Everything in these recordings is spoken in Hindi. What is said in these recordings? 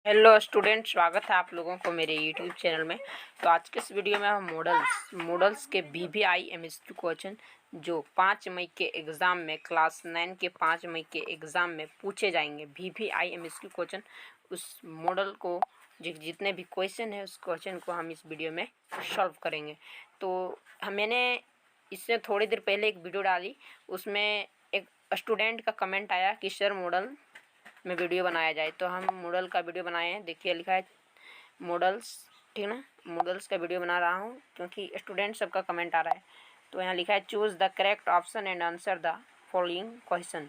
हेलो स्टूडेंट, स्वागत है आप लोगों को मेरे यूट्यूब चैनल में। तो आज के इस वीडियो में हम मॉडल्स के VVI MSQ क्वेश्चन जो 5 मई के एग्ज़ाम में क्लास 9 के 5 मई के एग्ज़ाम में पूछे जाएंगे। VVI MSQ क्वेश्चन, उस मॉडल को जितने भी क्वेश्चन है उस क्वेश्चन को हम इस वीडियो में सॉल्व करेंगे। तो मैंने इससे थोड़ी देर पहले एक वीडियो डाली, उसमें एक स्टूडेंट का कमेंट आया कि सर मॉडल में वीडियो बनाया जाए। तो हम मॉडल का वीडियो बनाए हैं। देखिए लिखा है मॉडल्स, ठीक ना, मॉडल्स का वीडियो बना रहा हूँ क्योंकि स्टूडेंट सबका कमेंट आ रहा है। तो यहाँ लिखा है choose the correct option and answer the following question.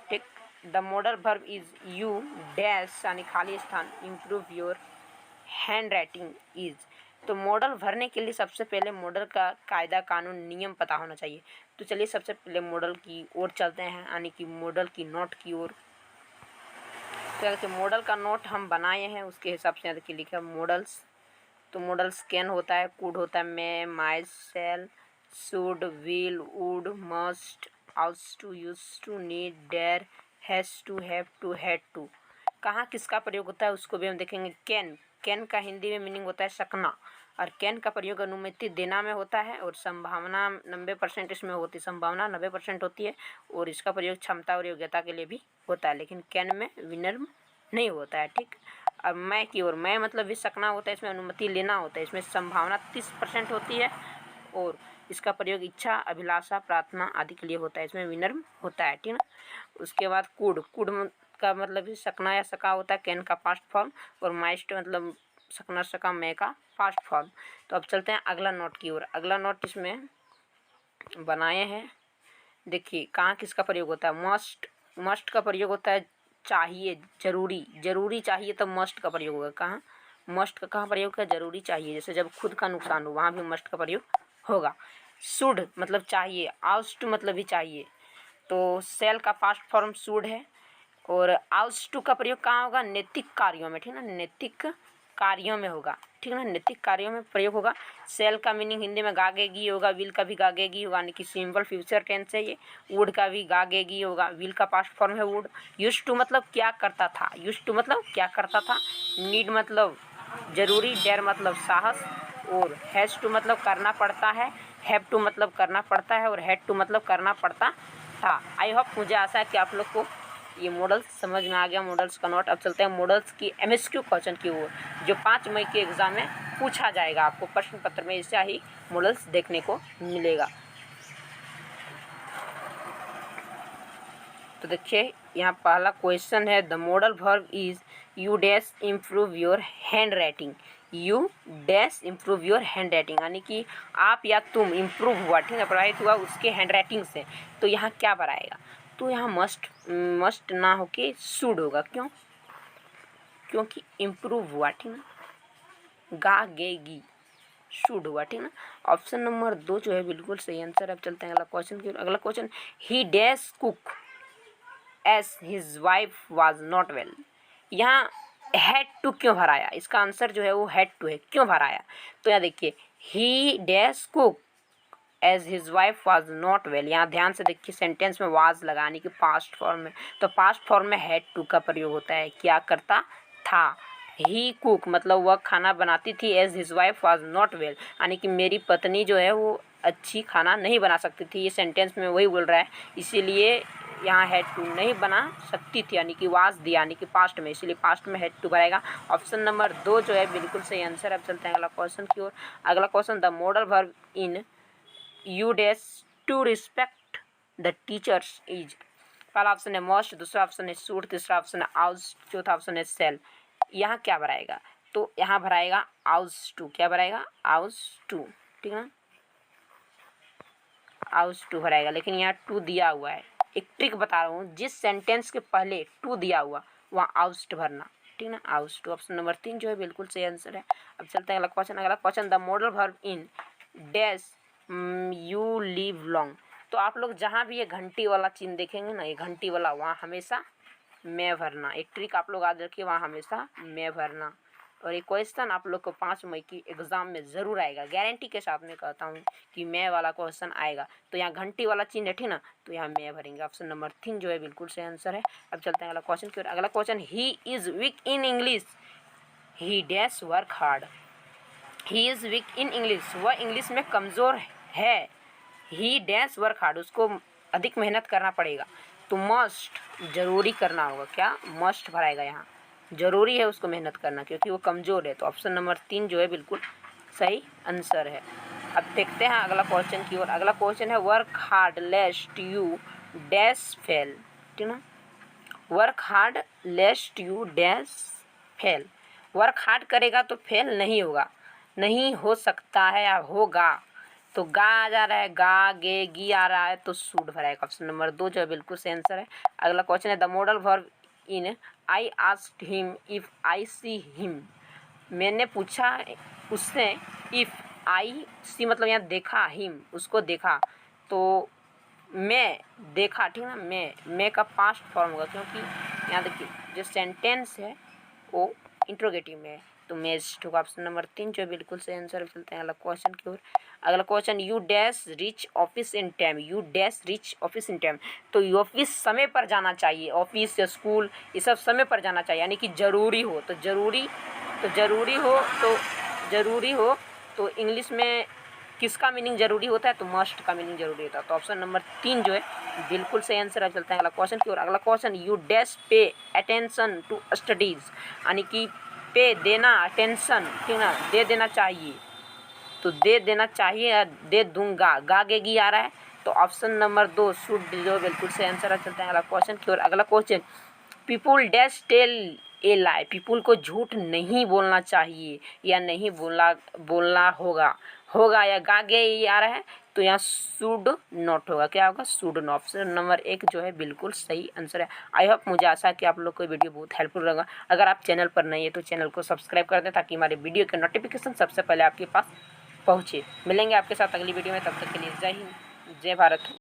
ठीक, the modal verb is you dash यानी खाली स्थान improve your handwriting is. तो मॉडल भरने के लिए सबसे पहले मॉडल का कायदा कानून नियम पता होना चाहिए। तो चलिए सबसे पहले मॉडल की ओर चलते हैं, यानी कि मॉडल की नोट की ओर। तो मॉडल का नोट हम बनाए हैं, उसके हिसाब से देखिए लिखा है मॉडल्स। तो मॉडल्स कैन होता है, कुड होता है, may, might, shall, should, will, would, must, ought to, used to, need, dare, has to, have to, had to. कहाँ किसका प्रयोग होता है उसको भी हम देखेंगे। कैन का हिंदी में मीनिंग होता है सकना, और कैन का प्रयोग अनुमति देना में होता है, और संभावना 90% इसमें होती है, संभावना 90% होती है, और इसका प्रयोग क्षमता और योग्यता के लिए भी होता है, लेकिन कैन में विनर्म नहीं होता है। ठीक, अब मैं की ओर, मैं मतलब भी सकना होता है, इसमें अनुमति लेना होता है, इसमें संभावना 30% होती है, और इसका प्रयोग इच्छा, अभिलाषा, प्रार्थना आदि के लिए होता है, इसमें विनर्म होता है। ठीक ना, उसके बाद कुड का मतलब भी सकना या सका होता है, कैन का पास्ट फॉर्म, और माइस्ट मतलब सकना सका मैं का पास्ट फॉर्म। तो अब चलते हैं अगला नोट की ओर। अगला नोट इसमें बनाए हैं। देखिए कहाँ किसका प्रयोग होता है। मस्ट का प्रयोग होता है चाहिए, जरूरी चाहिए तब मस्ट का प्रयोग होगा। कहाँ मस्ट का कहाँ प्रयोग है, जरूरी चाहिए, जैसे जब खुद का नुकसान हो वहाँ भी मस्ट का प्रयोग होगा। शुड मतलब चाहिए, आउट्स टू मतलब भी चाहिए, तो सेल का पास्ट फॉर्म शुड है, और आउट्स टू का प्रयोग कहाँ होगा, नैतिक कार्यों में। ठीक ना, नैतिक कार्यों में होगा। ठीक ना, नैतिक कार्यों में प्रयोग होगा। सेल का मीनिंग हिंदी में गागेगी होगा, विल का भी गागेगी होगा, यानी कि सिंपल फ्यूचर टेंस है ये। वुड का भी गागेगी होगा, विल का पास्ट फॉर्म है वुड। यूज्ड टू मतलब क्या करता था, यूज्ड टू मतलब क्या करता था। नीड मतलब जरूरी, डेयर मतलब साहस, और हैज़ टू मतलब करना पड़ता है, हैव टू मतलब करना पड़ता है, और हैड टू मतलब करना पड़ता था। आई होप, मुझे आशा है कि आप लोग को ये मॉडल्स समझ में आ गया, मॉडल्स का नोट। अब चलते हैं मॉडल्स की MSQ क्वेश्चन की ओर, जो 5 मई के एग्ज़ाम में पूछा जाएगा। आपको प्रश्न पत्र में ऐसा ही मॉडल्स देखने को मिलेगा। तो देखिए यहाँ पहला क्वेश्चन है, the modal verb is you dash improve your hand writing. You dash improve your hand writing, यानी कि आप या तुम इम्प्रूव हुआ, ठीक है, प्रभावित हुआ उसके हैंड राइटिंग से। तो यहाँ क्या बनाएगा, तो यहाँ मस्ट ना होके शुड होगा। क्यों, क्योंकि इम्प्रूव हुआ, ठीक ना, गागेगी, शुड हुआ। ठीक ना, ऑप्शन नंबर 2 जो है बिल्कुल सही आंसर। अब चलते हैं अगला क्वेश्चन की ओर। अगला question, he dash cook S his wife was not well. यहाँ हैड टू क्यों भराया, इसका आंसर जो है वो हैड टू है। क्यों भराया, तो यहाँ देखिए ही dash cook as his wife was not well. यहाँ ध्यान से देखिए सेंटेंस में वाज लगाने की पास्ट फॉर्म में, तो पास्ट फॉर्म में हैड टू का प्रयोग होता है, क्या करता था। ही कुक मतलब वह खाना बनाती थी, as his wife was not well, यानी कि मेरी पत्नी जो है वो अच्छी खाना नहीं बना सकती थी। ये सेंटेंस में वही बोल रहा है, इसीलिए यहाँ हैड टू नहीं बना सकती थी, यानी कि वाज दिया, यानी कि पास्ट में, इसीलिए पास्ट में हैड टू भरेगा। ऑप्शन नंबर 2 जो है बिल्कुल सही आंसर। अब चलते हैं अगला क्वेश्चन की ओर। अगला question, the modal verb in you dash to respect the teachers is. पहला ऑप्शन है मस्ट, दूसरा ऑप्शन है शुड, तीसरा ऑप्शन है आउज, चौथा ऑप्शन है सेल। यहाँ क्या भराएगा, तो यहाँ भराएगा आउज टू। क्या भराएगा, आउज टू। ठीक है, आउज टू भराएगा, लेकिन यहाँ टू दिया हुआ है। एक ट्रिक बता रहा हूँ, जिस सेंटेंस के पहले टू दिया हुआ वहाँ आउज टू भरना। ठीक ना, आउज टू। ऑप्शन नंबर 3 जो है बिल्कुल सही आंसर है। अब चलते हैं अगला क्वेश्चन। अगला question, the modal verb in dash you live long. तो आप लोग जहाँ भी ये घंटी वाला चिन्ह देखेंगे ना, ये घंटी वाला, वहाँ हमेशा मैं भरना। एक ट्रिक आप लोग याद रखिए, वहाँ हमेशा मैं भरना। और ये क्वेश्चन आप लोग को 5 मई की एग्ज़ाम में ज़रूर आएगा, गारंटी के साथ में कहता हूँ कि मैं वाला क्वेश्चन आएगा। तो यहाँ घंटी वाला चिन्ह है ठीक ना, तो यहाँ मैं भरेंगे। ऑप्शन नंबर 3 जो है बिल्कुल सही आंसर है। अब चलते हैं अगला क्वेश्चन की ओर। अगला question, he is week in English, he dash work hard. He is week in English, वह इंग्लिश में कमज़ोर है। ही डैश वर्क हार्ड, उसको अधिक मेहनत करना पड़ेगा। तो मस्ट, जरूरी करना होगा, क्या मस्ट भराएगा यहाँ, जरूरी है उसको मेहनत करना क्योंकि वो कमज़ोर है। तो ऑप्शन नंबर 3 जो है बिल्कुल सही आंसर है। अब देखते हैं अगला क्वेश्चन की ओर। अगला क्वेश्चन है, work hard लेस्ट you dash fail, ठीक ना। Work hard लेस्ट you dash fail, work hard करेगा तो फेल नहीं होगा, नहीं हो सकता है या होगा। तो गा आ जा रहा है, गा गे गी आ रहा है, तो सूट भराएगा। ऑप्शन नंबर 2 जो है बिल्कुल सही आंसर है। अगला क्वेश्चन है, the modal verb in I asked him if I see him, मैंने पूछा उससे, इफ़ आई सी मतलब यहाँ देखा, हिम उसको देखा, तो मैं देखा, ठीक ना। मैं का पास्ट फॉर्म होगा क्योंकि यहाँ देखिए जो सेंटेंस है वो इंट्रोगेटिव में है, तो मेस्ट होगा। ऑप्शन नंबर 3 जो बिल्कुल सही आंसर। चलते हैं अगला क्वेश्चन की ओर। अगला question, you dash rich office in time, you dash rich office in time, तो ये ऑफिस समय पर जाना चाहिए, ऑफिस या स्कूल ये सब समय पर जाना चाहिए, यानी कि ज़रूरी हो। तो ज़रूरी हो तो इंग्लिश में किसका मीनिंग ज़रूरी होता है, तो मस्ट का मीनिंग ज़रूरी होता है। तो ऑप्शन नंबर 3 जो है बिल्कुल सही आंसर है। चलते हैं अगला क्वेश्चन की ओर। अगला question, you dash pay attention to studies, यानी कि पे देना, अटेंशन, ठीक ना, दे देना चाहिए, तो दे देना चाहिए या दे दूंगा, गागेगी आ रहा है, तो ऑप्शन नंबर 2 शुड जो बिल्कुल सही आंसर है। चलते हैं अगला क्वेश्चन की ओर। अगला question, people dash tell a lie, people को झूठ नहीं बोलना चाहिए या नहीं बोलना होगा या गागे ये आ रहा है, तो यहाँ शुड नॉट होगा, क्या होगा, शुड नॉट। ऑप्शन नंबर 1 जो है बिल्कुल सही आंसर है। आई होप, मुझे आशा है कि आप लोग को वीडियो बहुत हेल्पफुल रहेगा। अगर आप चैनल पर नए हैं तो चैनल को सब्सक्राइब कर दें ताकि हमारे वीडियो के नोटिफिकेशन सबसे पहले आपके पास पहुँचे। मिलेंगे आपके साथ अगली वीडियो में, तब तक के लिए जय हिंद, जय भारत।